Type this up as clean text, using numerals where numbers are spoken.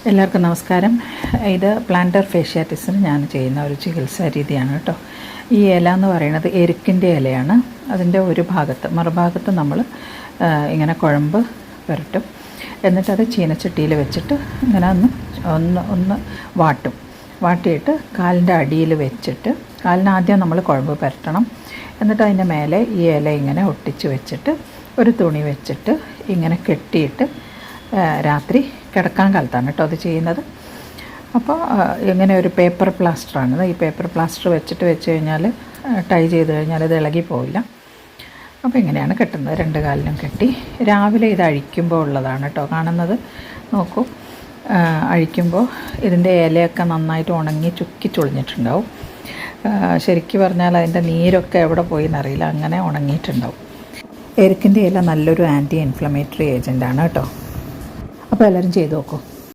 എല്ലാവർക്കും നമസ്കാരം. ഇത് പ്ലാന്റർ ഫേഷ്യാറ്റിസിന് ഞാൻ ചെയ്യുന്ന ഒരു ചികിത്സാ രീതിയാണ് കേട്ടോ. ഈ ഇല എന്ന് പറയുന്നത് എരുക്കിൻ്റെ ഇലയാണ്. അതിൻ്റെ ഒരു ഭാഗത്ത് മറുഭാഗത്ത് നമ്മൾ ഇങ്ങനെ കുഴമ്പ് പുരട്ടും. എന്നിട്ടത് ചീനച്ചട്ടിയിൽ വെച്ചിട്ട് ഇങ്ങനെ ഒന്ന് വാട്ടിയിട്ട് കാലിൻ്റെ അടിയിൽ വെച്ചിട്ട് കാലിന് ആദ്യം നമ്മൾ കുഴമ്പ് പുരട്ടണം. എന്നിട്ട് അതിൻ്റെ മേലെ ഈ ഇല ഇങ്ങനെ ഒട്ടിച്ച് വെച്ചിട്ട് ഒരു തുണി വെച്ചിട്ട് ഇങ്ങനെ കെട്ടിയിട്ട് രാത്രി കിടക്കാൻ കാലത്താണ് കേട്ടോ അത് ചെയ്യുന്നത്. അപ്പോൾ ഇങ്ങനെ ഒരു പേപ്പർ പ്ലാസ്റ്ററാണ്. ഈ പേപ്പർ പ്ലാസ്റ്റർ വെച്ച് കഴിഞ്ഞാൽ ടൈ ചെയ്ത് കഴിഞ്ഞാൽ ഇത് ഇളകി പോവില്ല. അപ്പോൾ ഇങ്ങനെയാണ് കെട്ടുന്നത്. രണ്ട് കാലിലും കെട്ടി രാവിലെ ഇത് അഴിക്കുമ്പോൾ ഉള്ളതാണ് കേട്ടോ കാണുന്നത്. നോക്കൂ, അഴിക്കുമ്പോൾ ഇതിൻ്റെ ഇലയൊക്കെ നന്നായിട്ട് ഉണങ്ങി ചുക്കി ചുളിഞ്ഞിട്ടുണ്ടാവും. ശരിക്കും പറഞ്ഞാൽ അതിൻ്റെ നീരൊക്കെ എവിടെ പോയി എന്നറിയില്ല, അങ്ങനെ ഉണങ്ങിയിട്ടുണ്ടാവും. എരുക്കിൻ്റെ ഇല നല്ലൊരു ആൻറ്റി ഇൻഫ്ലമേറ്ററി ഏജൻ്റാണ് കേട്ടോ. അപ്പോൾ എല്ലാവരും ചെയ്ത് നോക്കൂ.